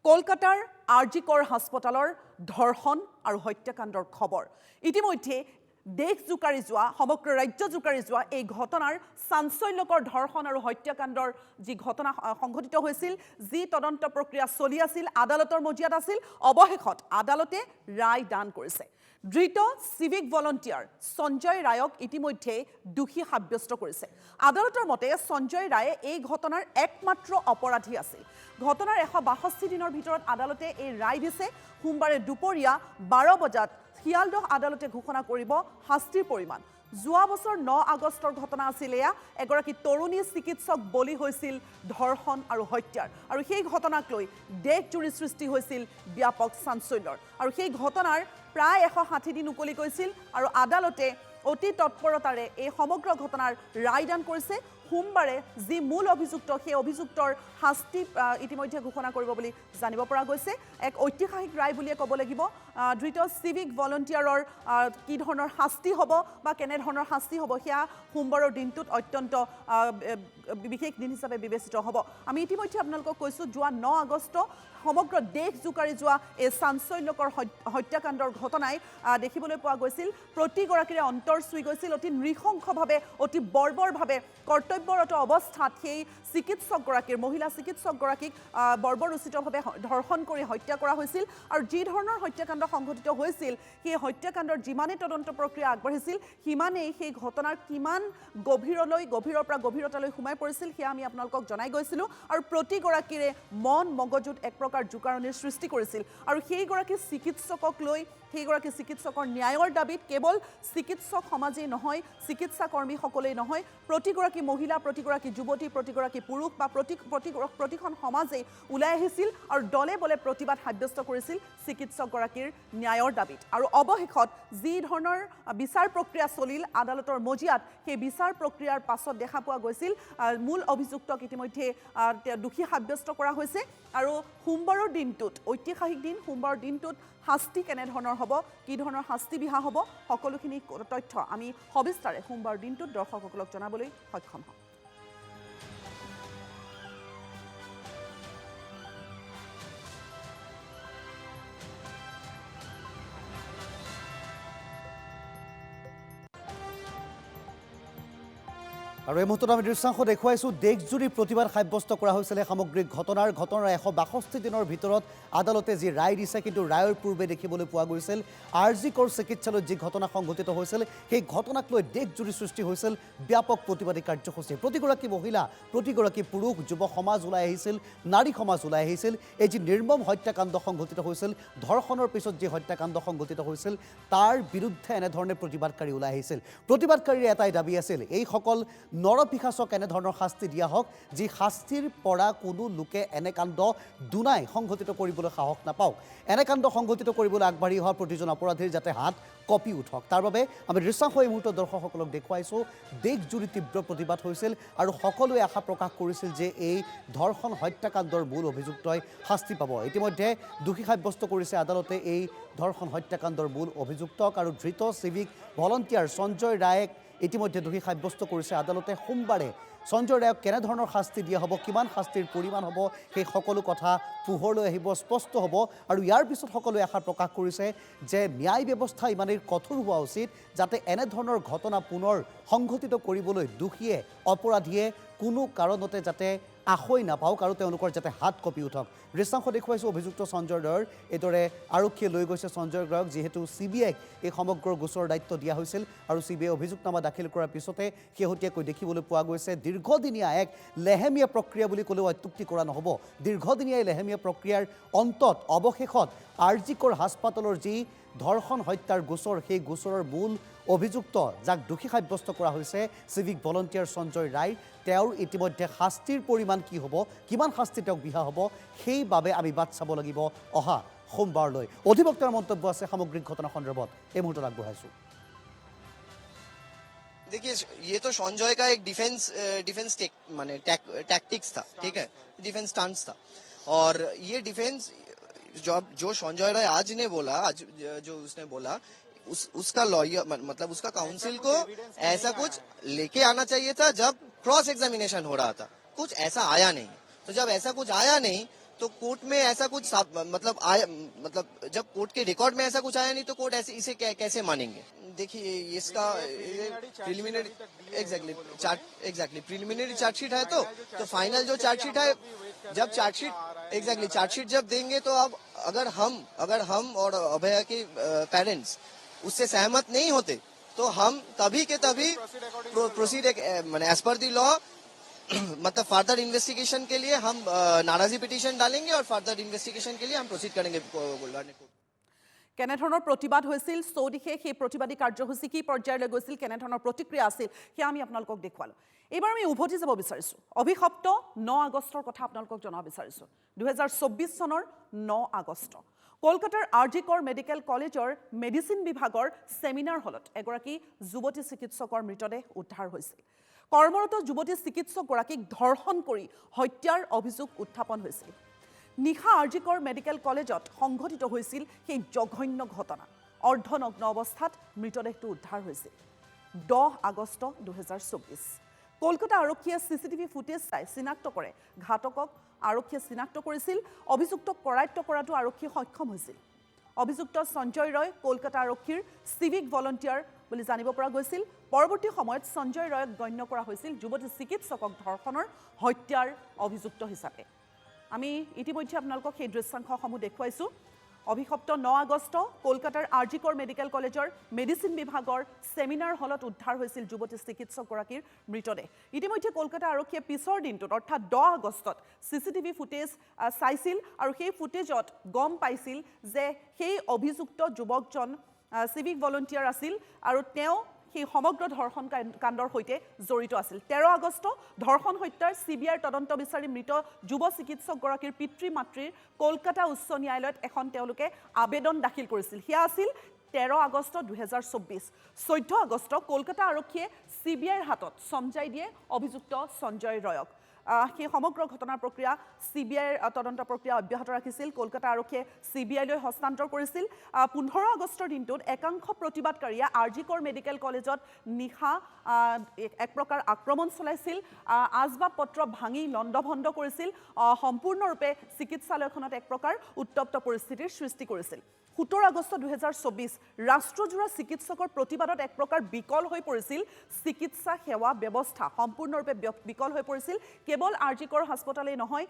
কলকাতাৰ আৰজিকৰ হাস্পতালৰ ধৰ্ষণ আৰু হত্যাকাণ্ডৰ খবৰ ইতিমধ্যে দেশ জুকাৰি যোৱা সমগ্ৰ ৰাজ্য জুকাৰি যোৱা এই ঘটনাৰ চাঞ্চল্যকৰ ধৰ্ষণ আৰু হত্যাকাণ্ডৰ যি ঘটনা সংঘটিত হৈছিল যি তদন্ত প্ৰক্ৰিয়া চলি আছিল আদালতৰ মজিয়াত আছিল অৱশেষত আদালতে ৰায় দান কৰিছে ধৃত সিভিক ভলান্টিয়াৰ সঞ্জয় ৰায়ক ইতিমধ্যে দোষী সাব্যস্ত কৰিছে আদালতৰ মতে সঞ্জয় ৰায়ে এই ঘটনাৰ একমাত্ৰ অপৰাধী আছিল ঘটনাৰ 162 দিনৰ ভিতৰত আদালতে এই ৰায় দিছে সোমবাৰে দুপৰীয়া 12 বজাত শিয়ালদহ আদালতে ঘোষণা কৰিব শাস্তিৰ পৰিমাণ যোৱা বছৰ 9 আগষ্টৰ ঘটনা আছিল এয়া এগৰাকী তৰুণী চিকিৎসক বলি হৈছিল ধৰ্ষণ আৰু হত্যাৰ আৰু সেই ঘটনাক লৈ দেশজুৰি সৃষ্টি হৈছিল ব্যাপক চাঞ্চল্যৰ আৰু সেই ঘটনাৰ প্ৰায় 160 দিন উকলি গৈছিল আৰু আদালতে অতি তৎপৰতাৰে এই সমগ্ৰ ঘটনাৰ ৰায় দান কৰিছে সোমবাৰে যি মূল অভিযুক্ত সেই অভিযুক্তৰ শাস্তি ইতিমধ্যে ঘোষণা কৰিব বুলি জানিব পৰা গৈছে এক ঐতিহাসিক ৰায় বুলিয়ে ক'ব লাগিব ধৃত সিভিক ভলান্টিয়াৰৰ কি ধৰণৰ শাস্তি হ'ব বা কেনে ধৰণৰ শাস্তি হ'ব সেয়া সোমবাৰৰ দিনটোত অত্যন্ত বিশেষ দিন হিচাপে বিবেচিত হ'ব আমি ইতিমধ্যে আপোনালোকক কৈছোঁ যোৱা 9 আগষ্ট সমগ্ৰ দেশ জুকাৰি যোৱা এই চাঞ্চল্যকৰ হত্যাকাণ্ডৰ ঘটনাই দেখিবলৈ পোৱা গৈছিল প্ৰতিগৰাকীৰে অন্তৰ চুই গৈছিল অতি নৃশংসভাৱে অতি বৰ্বৰভাৱে কৰ্তব্যৰত অৱস্থাত সেই চিকিৎসকগৰাকীৰ মহিলা চিকিৎসকগৰাকীক বৰ্বৰোচিতভাৱে ধৰ্ষণ কৰি হত্যা কৰা হৈছিল আৰু যি ধৰণৰ হত্যাকাণ্ড সংঘটিত হৈছিল সেই হত্যাকাণ্ডৰ যিমানে তদন্ত প্ৰক্ৰিয়া আগবাঢ়িছিল সিমানেই সেই ঘটনাৰ কিমান গভীৰৰ পৰা গভীৰতালৈ সোমাই পৰিছিল সেয়া আমি আপোনালোকক জনাই গৈছিলোঁ আৰু প্ৰতিগৰাকীৰে মন মগজুত এক প্ৰকাৰ জোকাৰণিৰ সৃষ্টি কৰিছিল আৰু সেইগৰাকী চিকিৎসকক লৈ সেইগৰাকী চিকিৎসকৰ ন্যায়ৰ দাবীত কেৱল চিকিৎসক সমাজেই নহয় চিকিৎসা কৰ্মীসকলেই নহয় প্ৰতিগৰাকী মহিলা প্ৰতিগৰাকী যুৱতী প্ৰতিগৰাকী পুৰুষ বা প্ৰতিখন সমাজেই ওলাই আহিছিল আৰু দলে বলে প্ৰতিবাদ সাব্যস্ত কৰিছিল চিকিৎসকগৰাকীৰ ন্যায়ৰ দাবীত আৰু অৱশেষত যি ধৰণৰ বিচাৰ প্ৰক্ৰিয়া চলিল আদালতৰ মজিয়াত সেই বিচাৰ প্ৰক্ৰিয়াৰ পাছত দেখা পোৱা গৈছিল মূল অভিযুক্তক ইতিমধ্যে দোষী সাব্যস্ত কৰা হৈছে আৰু সোমবাৰৰ দিনটোত ঐতিহাসিক দিন সোমবাৰৰ দিনটোত শাস্তি কেনে ধৰণৰ হ'ব কি ধৰণৰ শাস্তি বিহা হ'ব সকলোখিনি তথ্য আমি সবিস্তাৰে সোমবাৰ দিনটোত দৰ্শকসকলক জনাবলৈ সক্ষম হ'ম আৰু এই মুহূৰ্তত আমি দৃশ্যাংশ দেখুৱাইছোঁ দেশজুৰি প্ৰতিবাদ সাব্যস্ত কৰা হৈছিল সামগ্ৰিক ঘটনাৰ 162 দিনৰ ভিতৰত আদালতে যি ৰায় দিছে কিন্তু ৰায়ৰ পূৰ্বে দেখিবলৈ পোৱা গৈছিল আৰজিকৰ চিকিৎসালয়ত যি ঘটনা সংঘটিত হৈছিল সেই ঘটনাক লৈ দেশজুৰি সৃষ্টি হৈছিল ব্যাপক প্ৰতিবাদী কাৰ্যসূচী প্ৰতিগৰাকী মহিলা প্ৰতিগৰাকী পুৰুষ যুৱ সমাজ ওলাই আহিছিল নাৰী সমাজ ওলাই আহিছিল এই যি নিৰ্মম হত্যাকাণ্ড সংঘটিত হৈছিল ধৰ্ষণৰ পিছত যি হত্যাকাণ্ড সংঘটিত হৈছিল তাৰ বিৰুদ্ধে এনেধৰণে প্ৰতিবাদকাৰী ওলাই আহিছিল প্ৰতিবাদকাৰীৰ এটাই দাবী আছিল এইসকল নৰপিশাচক এনেধৰণৰ শাস্তি দিয়া হওক যি শাস্তিৰ পৰা কোনো লোকে এনে কাণ্ড দুনাই সংঘটিত কৰিবলৈ সাহস নাপাওক এনে কাণ্ড সংঘটিত কৰিবলৈ আগবাঢ়ি অহা প্ৰতিজন অপৰাধীৰ যাতে হাত কপি উঠক তাৰ বাবে আমি দৃশ্যাংশ এই মুহূৰ্তত দৰ্শকসকলক দেখুৱাইছোঁ দেশজুৰি তীব্ৰ প্ৰতিবাদ হৈছিল আৰু সকলোৱে আশা প্ৰকাশ কৰিছিল যে এই ধৰ্ষণ হত্যাকাণ্ডৰ মূল অভিযুক্তই শাস্তি পাব ইতিমধ্যে দোষী সাব্যস্ত কৰিছে আদালতে এই ধৰ্ষণ হত্যাকাণ্ডৰ মূল অভিযুক্তক আৰু ধৃত চিভিক ভলান্টিয়াৰ সঞ্জয় ৰায়ক ইতিমধ্যে দোষী সাব্যস্ত কৰিছে আদালতে সোমবাৰে সঞ্জয় ৰায়ক কেনেধৰণৰ শাস্তি দিয়া হ'ব কিমান শাস্তিৰ পৰিমাণ হ'ব সেই সকলো কথা পোহৰলৈ আহিব স্পষ্ট হ'ব আৰু ইয়াৰ পিছত সকলোৱে আশা প্ৰকাশ কৰিছে যে ন্যায় ব্যৱস্থা ইমানেই কঠোৰ হোৱা উচিত যাতে এনেধৰণৰ ঘটনা পুনৰ সংঘটিত কৰিবলৈ দোষীয়ে অপৰাধীয়ে কোনো কাৰণতে যাতে আশৈ নাপাওক আৰু তেওঁলোকৰ যাতে হাত কপি উঠক দৃশ্যাংশ দেখুৱাইছোঁ অভিযুক্ত সঞ্জয় ৰায়ৰ এইদৰে আৰক্ষীয়ে লৈ গৈছে সঞ্জয় ৰায়ক যিহেতু CBIক এই সমগ্ৰ গোচৰৰ দায়িত্ব দিয়া হৈছিল আৰু CBI অভিযোগনামা দাখিল কৰাৰ পিছতে শেহতীয়াকৈ দেখিবলৈ পোৱা গৈছে দীৰ্ঘদিনীয়া এক লেহেমীয়া প্ৰক্ৰিয়া বুলি ক'লেও অত্যুক্তি কৰা নহ'ব দীৰ্ঘদিনীয়া এই লেহেমীয়া প্ৰক্ৰিয়াৰ অন্তত অৱশেষত আৰজিকৰ হাস্পতালৰ যি ধৰ্ষণ হত্যাৰ গোচৰ সেই গোচৰৰ মূল অভিযুক্ত যাক দোষী সাব্যস্ত কৰা হৈছে চিভিক ভলান্টিয়াৰ সঞ্জয় ৰায় তেওঁৰ ইতিমধ্যে শাস্তিৰ পৰিমাণ কি হ'ব কিমান শাস্তি তেওঁক বিহা হ'ব সেইবাবে আমি বাট চাব লাগিব অহা সোমবাৰলৈ অধিবক্তাৰ মন্তব্য আছে সামগ্ৰিক ঘটনা সন্দৰ্ভত এই মুহূৰ্তত আগবঢ়াইছোঁ देखिए ये तो संजय का एक डिफेंस माने टैक्टिक्स था ठीक है डिफेंस स्टंट्स था और ये डिफेंस जो संजय राय आज ने बोला आज जो उसने बोला उसका लॉयर मतलब उसका काउंसिल को ऐसा कुछ लेके आना चाहिए था जब क्रॉस एग्जामिनेशन हो रहा था कुछ ऐसा आया नहीं तो जब ऐसा कुछ आया नहीं तो कोर्ट में ऐसा कुछ मतलब आया, मतलब जब कोर्ट के रिकॉर्ड में ऐसा कुछ आया नहीं तो कोर्ट ऐसे इसे कैसे मानेंगे? देखिए इसका प्रिलिमिनरी एग्जैक्टली प्रिलिमिनरी चार्जशीट है तो फाइनल जो चार्जशीट है, जब चार्जशीट जब देंगे तो अब अगर हम और अभय के पेरेंट्स उससे सहमत नहीं होते तो हम तभी के तभी proceed as per the law मतलब फर्दर इन्वेस्टिगेशन के लिए हम नाराजी पिटीशन डालेंगे और फर्दर इन्वेस्टिगेशन के लिए हम प्रोसीड करेंगे गोलवार कोर्ट। কেনেধৰণৰ প্ৰতিবাদ হৈছিল, চৌদিশে সেই প্ৰতিবাদী কাৰ্যসূচী কি পৰ্যায়লৈ গৈছিল, কেনেধৰণৰ প্ৰতিক্ৰিয়া আছিল, সেয়া আমি আপোনালোকক দেখুৱালোঁ। এইবাৰ আমি উভতি যাব বিচাৰিছোঁ অভিশপ্ত 9 আগষ্টৰ কথা আপোনালোকক জনাব বিচাৰিছোঁ। 2024 চনৰ 9 আগষ্ট কলকাতাৰ আৰজি কৰ মেডিকেল কলেজৰ মেডিচিন বিভাগৰ ছেমিনাৰ হলত এগৰাকী যুৱতী চিকিৎসকৰ মৃতদেহ উদ্ধাৰ হৈছিল। কৰ্মৰত যুৱতী চিকিৎসকগৰাকীক ধৰ্ষণ কৰি হত্যাৰ অভিযোগ উত্থাপন হৈছিল। নিশা আৰজি কৰ মেডিকেল কলেজত সংঘটিত হৈছিল সেই জঘন্য ঘটনা। অৰ্ধনগ্ন অৱস্থাত মৃতদেহটো উদ্ধাৰ হৈছিল 10 আগষ্ট 2024। কলকাতা আৰক্ষীয়ে চিচিটিভি ফুটেজ চাই চিনাক্ত কৰে ঘাতকক আৰক্ষীয়ে চিনাক্ত কৰিছিল। অভিযুক্তক কৰায়ত্ব কৰাটো আৰক্ষীয়ে সক্ষম হৈছিল। অভিযুক্ত সঞ্জয় ৰয় কলকাতা আৰক্ষীৰ চিভিক ভলণ্টিয়াৰ বুলি জানিব পৰা গৈছিল। পৰৱৰ্তী সময়ত সঞ্জয় ৰয়ক গণ্য কৰা হৈছিল যুৱতী চিকিৎসকক ধৰ্ষণৰ হত্যাৰ অভিযুক্ত হিচাপে। আমি ইতিমধ্যে আপোনালোকক সেই দৃশ্যাংশসমূহ দেখুৱাইছোঁ। অভিশপ্ত 9 আগষ্ট কলকাতাৰ আৰজি কৰ মেডিকেল কলেজৰ মেডিচিন বিভাগৰ ছেমিনাৰ হলত উদ্ধাৰ হৈছিল যুৱতী চিকিৎসকগৰাকীৰ মৃতদেহ। ইতিমধ্যে কলকাতা আৰক্ষীয়ে পিছৰ দিনটোত অৰ্থাৎ 10 আগষ্টত চিচিটিভি ফুটেজ চাইছিল আৰু সেই ফুটেজত গম পাইছিল যে সেই অভিযুক্ত যুৱকজন চিভিক ভলণ্টিয়াৰ আছিল আৰু তেওঁ সেই সমগ্ৰ ধৰ্ষণ কাণ্ডৰ সৈতে জড়িত আছিল। 13 আগষ্ট ধৰ্ষণ হত্যাৰ CBIৰ তদন্ত বিচাৰি মৃত যুৱ চিকিৎসকগৰাকীৰ পিতৃ মাতৃৰ কলকাতা উচ্চ ন্যায়ালয়ত এখন তেওঁলোকে আবেদন দাখিল কৰিছিল। সেয়া আছিল 13 আগষ্ট 2024। 14 আগষ্ট কলকাতা আৰক্ষীয়ে CBIৰ হাতত চমজাই দিয়ে অভিযুক্ত সঞ্জয় ৰয়ক। সেই সমগ্ৰ ঘটনাৰ প্ৰক্ৰিয়া CBIৰ তদন্ত প্ৰক্ৰিয়া অব্যাহত ৰাখিছিল। কলকাতা আৰক্ষীয়ে CBIলৈ হস্তান্তৰ কৰিছিল। 15 আগষ্টৰ দিনটোত একাংশ প্ৰতিবাদকাৰীয়ে আৰজি কৰ মেডিকেল কলেজত নিশা এক প্ৰকাৰ আক্ৰমণ চলাইছিল। আচবাব পত্ৰ ভাঙি লণ্ডভণ্ড কৰিছিল। সম্পূৰ্ণৰূপে চিকিৎসালয়খনত এক প্ৰকাৰ উত্তপ্ত পৰিস্থিতিৰ সৃষ্টি কৰিছিল। 17 আগষ্ট 2024 ৰাষ্ট্ৰজোৰা চিকিৎসকৰ প্ৰতিবাদত এক প্ৰকাৰ বিকল হৈ পৰিছিল চিকিৎসা সেৱা ব্যৱস্থা। সম্পূৰ্ণৰূপে বিকল হৈ পৰিছিল। কেৱল আৰজি কৰ হাস্পতালেই নহয়,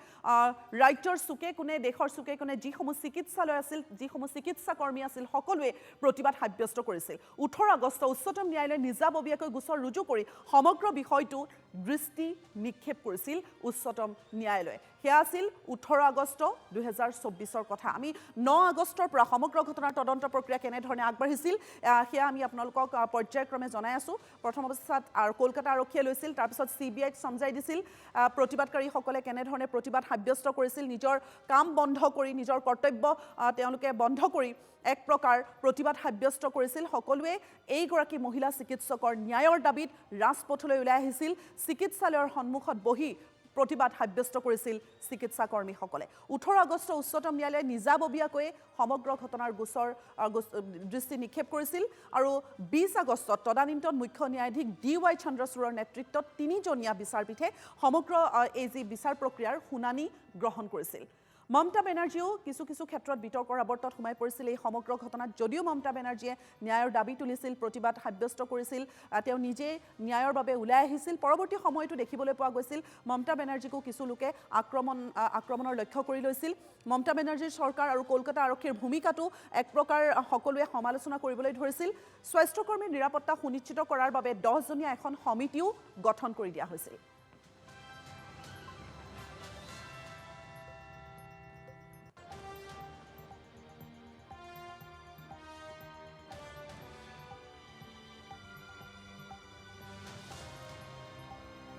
ৰাজ্যৰ চুকে কোণে দেশৰ চুকে কোণে যিসমূহ চিকিৎসালয় আছিল, যিসমূহ চিকিৎসাকৰ্মী আছিল, সকলোৱে প্ৰতিবাদ সাব্যস্ত কৰিছিল। 18 আগষ্ট উচ্চতম ন্যায়ালয়ে নিজাববীয়াকৈ গোচৰ ৰুজু কৰি সমগ্ৰ বিষয়টো দৃষ্টি নিক্ষেপ কৰিছিল উচ্চতম ন্যায়ালয়ে। সেয়া আছিল 18 আগষ্ট 2024ৰ কথা। আমি 9 আগষ্টৰ পৰা সমগ্ৰ ঘটনাৰ তদন্ত প্ৰক্ৰিয়া কেনেধৰণে আগবাঢ়িছিল সেয়া আমি আপোনালোকক পৰ্যায়ক্ৰমে জনাই আছোঁ। প্ৰথম অৱস্থাত কলকাতা আৰক্ষীয়ে লৈছিল, তাৰপিছত CBIক চমজাই দিছিল। প্ৰতিবাদকাৰীসকলে কেনেধৰণে প্ৰতিবাদ সাব্যস্ত কৰিছিল, নিজৰ কাম বন্ধ কৰি, নিজৰ কৰ্তব্য তেওঁলোকে বন্ধ কৰি এক প্ৰকাৰ প্ৰতিবাদ সাব্যস্ত কৰিছিল। সকলোৱে এইগৰাকী মহিলা চিকিৎসকৰ ন্যায়ৰ দাবীত ৰাজপথলৈ ওলাই আহিছিল। চিকিৎসালয়ৰ সন্মুখত বহি প্ৰতিবাদ সাব্যস্ত কৰিছিল চিকিৎসাকৰ্মীসকলে। 18 আগষ্ট উচ্চতম ন্যায়ালয়ে নিজাববীয়াকৈ সমগ্ৰ ঘটনাৰ গোচৰ দৃষ্টি নিক্ষেপ কৰিছিল আৰু 20 আগষ্টত তদানীন্তন মুখ্য ন্যায়াধীশ DY চন্দ্ৰচূড়ৰ নেতৃত্বত 3জনীয়া বিচাৰপীঠে সমগ্ৰ এই যি বিচাৰ প্ৰক্ৰিয়াৰ শুনানি গ্ৰহণ কৰিছিল। মমতা বেনাৰ্জীও কিছু ক্ষেত্ৰত বিতৰ্কৰ আৱৰ্তত সোমাই পৰিছিল এই সমগ্ৰ ঘটনাত। যদিও মমতা বেনাৰ্জীয়ে ন্যায়ৰ দাবী তুলিছিল, প্ৰতিবাদ সাব্যস্ত কৰিছিল, তেওঁ নিজে ন্যায়ৰ বাবে ওলাই আহিছিল। পৰৱৰ্তী সময়তো দেখিবলৈ পোৱা গৈছিল মমতা বেনাৰ্জীকো কিছু লোকে আক্ৰমণৰ লক্ষ্য কৰি লৈছিল। মমতা বেনাৰ্জীৰ চৰকাৰ আৰু কলকাতা আৰক্ষীৰ ভূমিকাটো এক প্ৰকাৰ সকলোৱে সমালোচনা কৰিবলৈ ধৰিছিল। স্বাস্থ্যকৰ্মীৰ নিৰাপত্তা সুনিশ্চিত কৰাৰ বাবে 10জনীয়া এখন সমিতিও গঠন কৰি দিয়া হৈছিল।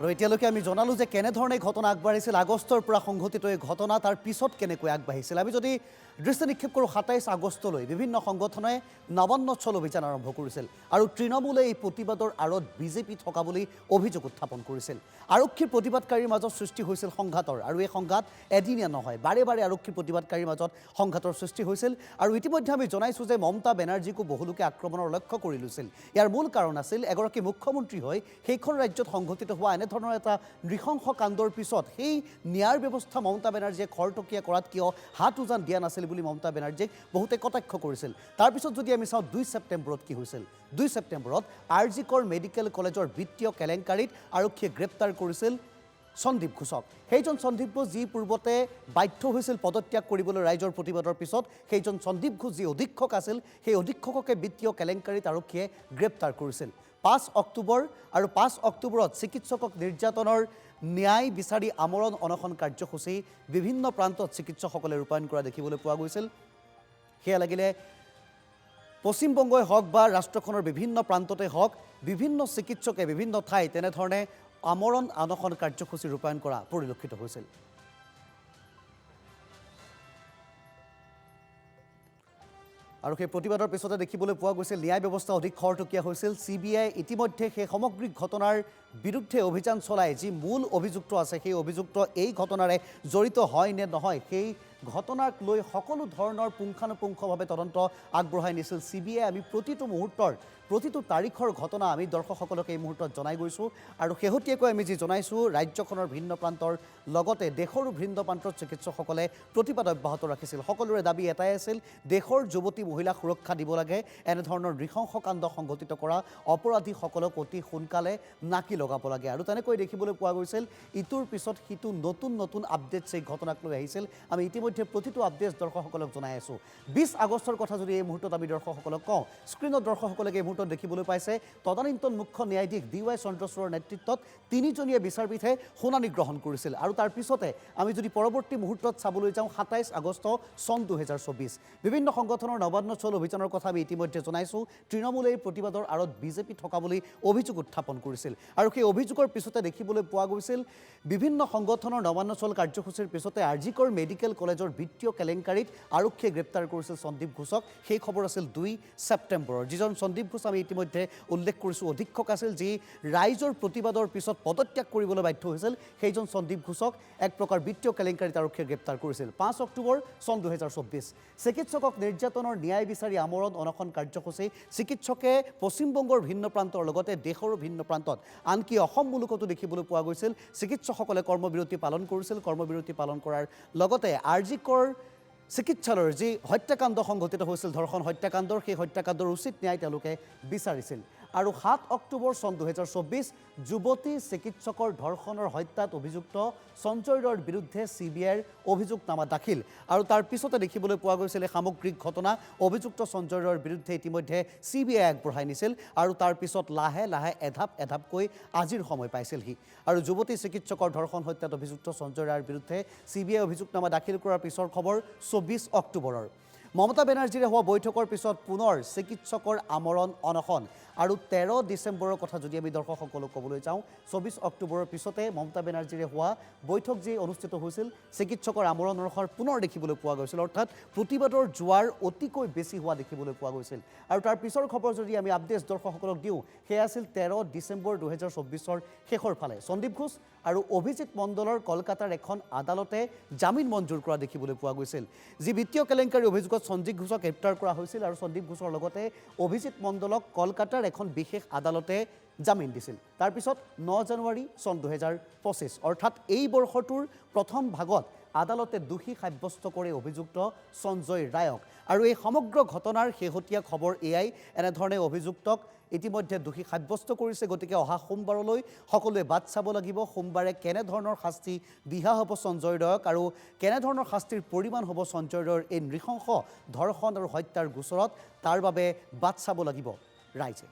আৰু এতিয়ালৈকে আমি জনালোঁ যে কেনেধৰণে ঘটনা আগবাঢ়িছিল, আগষ্টৰ পৰা সংঘটিত এই ঘটনা তাৰ পিছত কেনেকৈ আগবাঢ়িছিল। আমি যদি দৃষ্টি নিক্ষেপ কৰোঁ 27 আগষ্টলৈ বিভিন্ন সংগঠনে নৱন্নচ্ছল অভিযান আৰম্ভ কৰিছিল আৰু তৃণমূলে এই প্ৰতিবাদৰ আঁৰত বিজেপি থকা বুলি অভিযোগ উত্থাপন কৰিছিল। আৰক্ষীৰ প্ৰতিবাদকাৰীৰ মাজত সৃষ্টি হৈছিল সংঘাতৰ আৰু এই সংঘাত এদিনীয়া নহয়, বাৰে বাৰে আৰক্ষীৰ প্ৰতিবাদকাৰীৰ মাজত সংঘাতৰ সৃষ্টি হৈছিল। আৰু ইতিমধ্যে আমি জনাইছোঁ যে মমতা বেনাৰ্জীকো বহুলোকে আক্ৰমণৰ লক্ষ্য কৰি লৈছিল। ইয়াৰ মূল কাৰণ আছিল এগৰাকী মুখ্যমন্ত্ৰী হৈ সেইখন ৰাজ্যত সংঘটিত হোৱা এনে এনেধৰণৰ এটা নৃশংস কাণ্ডৰ পিছত সেই ন্যায় ব্যৱস্থা মমতা বেনাৰ্জীয়ে খৰতকীয়া কৰাত কিয় হাত উজান দিয়া নাছিল বুলি মমতা বেনাৰ্জীক বহুতে কটাক্ষ কৰিছিল। তাৰপিছত যদি আমি চাওঁ 2 ছেপ্টেম্বৰত কি হৈছিল, 2 ছেপ্টেম্বৰত RG কৰ মেডিকেল কলেজৰ বিত্তীয় কেলেংকাৰীত আৰক্ষীয়ে গ্ৰেপ্তাৰ কৰিছিল সন্দীপ ঘোষক। সেইজন সন্দীপ ঘোষ যি পূৰ্বতে বাধ্য হৈছিল পদত্যাগ কৰিবলৈ ৰাইজৰ প্ৰতিবাদৰ পিছত, সেইজন সন্দীপ ঘোষ যি অধীক্ষক আছিল, সেই অধীক্ষককে বিত্তীয় কেলেংকাৰীত আৰক্ষীয়ে গ্ৰেপ্তাৰ কৰিছিল। 5 অক্টোবৰ আৰু 5 অক্টোবৰত চিকিৎসকক নিৰ্যাতনৰ ন্যায় বিচাৰি আমৰণ অনশন কাৰ্যসূচী বিভিন্ন প্ৰান্তত চিকিৎসকসকলে ৰূপায়ণ কৰা দেখিবলৈ পোৱা গৈছিল। সেয়া লাগিলে পশ্চিমবংগই হওক বা ৰাষ্ট্ৰখনৰ বিভিন্ন প্ৰান্ততে হওক, বিভিন্ন চিকিৎসকে বিভিন্ন ঠাইত তেনেধৰণে আমৰণ অনশন কাৰ্যসূচী ৰূপায়ণ কৰা পৰিলক্ষিত হৈছিল। আৰু সেই প্ৰতিবাদৰ পিছতে দেখিবলৈ পোৱা গৈছিল ন্যায় ব্যৱস্থা অধিক খৰতকীয়া হৈছিল। CBI ইতিমধ্যে সেই সামগ্ৰিক ঘটনাৰ বিৰুদ্ধে অভিযান চলায়। যি মূল অভিযুক্ত আছে সেই অভিযুক্ত এই ঘটনাৰে জড়িত হয় নে নহয় সেই ঘটনাক লৈ সকলো ধৰণৰ পুংখানুপুংখভাৱে তদন্ত আগবঢ়াই নিছিল CBI। আমি প্ৰতিটো মুহূৰ্তৰ প্ৰতিটো তাৰিখৰ ঘটনা আমি দৰ্শকসকলক এই মুহূৰ্তত জনাই গৈছোঁ। আৰু শেহতীয়াকৈ আমি যি জনাইছোঁ ৰাজ্যখনৰ ভিন্ন প্ৰান্তৰ লগতে দেশৰো ভিন্ন প্ৰান্তত চিকিৎসকসকলে প্ৰতিবাদ অব্যাহত ৰাখিছিল। সকলোৰে দাবী এটাই আছিল, দেশৰ যুৱতী মহিলাক সুৰক্ষা দিব লাগে। এনেধৰণৰ নৃশংস কাণ্ড সংঘটিত কৰা অপৰাধীসকলক অতি সোনকালে নাকি লগাব লাগে। আৰু তেনেকৈ দেখিবলৈ পোৱা গৈছিল ইটোৰ পিছত সিটো নতুন নতুন আপডেটছ এই ঘটনাক লৈ আহিছিল। আমি ইতিমধ্যে প্ৰতিটো আপডেটছ দৰ্শকসকলক জনাই আছোঁ। 20 আগষ্টৰ কথা যদি এই মুহূৰ্তত আমি দৰ্শকসকলক কওঁ, স্ক্ৰীণত দৰ্শকসকলে এই মুহূৰ্তত দেখিবলৈ পাইছে তদানীন্তন মুখ্য ন্যায়াধীশ DY চন্দ্ৰচূড়ৰ নেতৃত্বত 3জনীয়া বিচাৰপীঠে শুনানি গ্ৰহণ কৰিছিল। আৰু তাৰ পিছতে আমি যদি পৰৱৰ্তী মুহূৰ্তত চাবলৈ যাওঁ 27 আগষ্ট চন 2024 বিভিন্ন সংগঠনৰ নবান্ন চল অভিযানৰ কথা আমি ইতিমধ্যে জনাইছোঁ। তৃণমূলে এই প্ৰতিবাদৰ আঁৰত BJP থকা বুলি অভিযোগ উত্থাপন কৰিছিল। আৰু সেই অভিযোগৰ পিছতে দেখিবলৈ পোৱা গৈছিল বিভিন্ন সংগঠনৰ নবান্ন চল কাৰ্যসূচীৰ পিছতে RG কৰ মেডিকেল কলেজৰ বিত্তীয় কেলেংকাৰীত আৰক্ষীয়ে গ্ৰেপ্তাৰ কৰিছিল সন্দীপ ঘোষক। সেই খবৰ আছিল 2 ছেপ্টেম্বৰৰ। যিজন সন্দীপ ঘোষ আমি ইতিমধ্যে উল্লেখ কৰিছোঁ অধীক্ষক আছিল, যি ৰাইজৰ প্ৰতিবাদৰ পিছত পদত্যাগ কৰিবলৈ বাধ্য হৈছিল, সেইজন সন্দীপ ঘোষক এক প্ৰকাৰ বিত্তীয় কেলেংকাৰীত আৰক্ষীয়ে গ্ৰেপ্তাৰ কৰিছিল। 5 অক্টোবৰ চন 2024 চিকিৎসকক নিৰ্যাতনৰ ন্যায় বিচাৰি আমৰণ অনশন কাৰ্যসূচী চিকিৎসকে পশ্চিমবংগৰ ভিন্ন প্ৰান্তৰ লগতে দেশৰো ভিন্ন প্ৰান্তত আনকি অসম মুলুকতো দেখিবলৈ পোৱা গৈছিল চিকিৎসকসকলে কৰ্মবিৰতি পালন কৰিছিল। কৰ্মবিৰতি পালন কৰাৰ লগতে RG কৰ চিকিৎসালয়ৰ যি হত্যাকাণ্ড সংঘটিত হৈছিল ধৰ্ষণ হত্যাকাণ্ডৰ, সেই হত্যাকাণ্ডৰ উচিত ন্যায় তেওঁলোকে বিচাৰিছিল। আৰু 7 অক্টোবৰ চন 2024 যুৱতী চিকিৎসকৰ ধৰ্ষণৰ হত্যাত অভিযুক্ত সঞ্জয় ৰায়ৰ বিৰুদ্ধে CBIৰ অভিযোগনামা দাখিল। আৰু তাৰ পিছতে দেখিবলৈ পোৱা গৈছিল সামগ্ৰিক ঘটনা অভিযুক্ত সঞ্জয় ৰায়ৰ বিৰুদ্ধে ইতিমধ্যে CBI আগবঢ়াই নিছিল। আৰু তাৰ পিছত লাহে লাহে এধাপ এধাপকৈ আজিৰ সময় পাইছিলহি। আৰু যুৱতী চিকিৎসকৰ ধৰ্ষণ হত্যাত অভিযুক্ত সঞ্জয় ৰায়ৰ বিৰুদ্ধে CBI অভিযোগনামা দাখিল কৰাৰ পিছৰ খবৰ 24 অক্টোবৰৰ। মমতা বেনাৰ্জীৰে হোৱা বৈঠকৰ পিছত পুনৰ চিকিৎসকৰ আমৰণ অনশন। আৰু 13 ডিচেম্বৰৰ কথা যদি আমি দৰ্শকসকলক ক'বলৈ যাওঁ, 24 অক্টোবৰৰ পিছতে মমতা বেনাৰ্জীৰে হোৱা বৈঠক যি অনুষ্ঠিত হৈছিল চিকিৎসকৰ আমৰণ অনশন পুনৰ দেখিবলৈ পোৱা গৈছিল। অৰ্থাৎ প্ৰতিবাদৰ জোৱাৰ অতিকৈ বেছি হোৱা দেখিবলৈ পোৱা গৈছিল। আৰু তাৰ পিছৰ খবৰ যদি আমি আপডেটছ দৰ্শকসকলক দিওঁ, সেয়া আছিল 13 ডিচেম্বৰ 2024 শেষৰ ফালে সন্দীপ ঘোষ আৰু অভিজিৎ মণ্ডলৰ কলকাতাৰ এখন আদালতে জামিন মঞ্জুৰ কৰা দেখিবলৈ পোৱা গৈছিল। যি বিত্তীয় কেলেংকাৰী অভিযোগত সন্দীপ ঘোষক গ্ৰেপ্তাৰ কৰা হৈছিল আৰু সন্দীপ ঘোষৰ লগতে অভিজিৎ মণ্ডলক কলকাতাৰ এখন বিশেষ আদালতে জামিন দিছিল। তাৰপিছত 9 জানুৱাৰী চন 2025 অৰ্থাৎ এই বৰ্ষটোৰ প্ৰথম ভাগত আদালতে দোষী সাব্যস্ত কৰে অভিযুক্ত সঞ্জয় ৰায়ক। আৰু এই সমগ্ৰ ঘটনাৰ শেহতীয়া খবৰ এয়াই, এনেধৰণে অভিযুক্তক ইতিমধ্যে দোষী সাব্যস্ত কৰিছে। গতিকে অহা সোমবাৰলৈ সকলোৱে বাট চাব লাগিব সোমবাৰে কেনেধৰণৰ শাস্তি বিহা হ'ব সঞ্জয় ৰায়ক আৰু কেনেধৰণৰ শাস্তিৰ পৰিমাণ হ'ব সঞ্জয় ৰায়ৰ এই নৃশংস ধৰ্ষণ আৰু হত্যাৰ গোচৰত, তাৰ বাবে বাট চাব লাগিব ৰাইজে।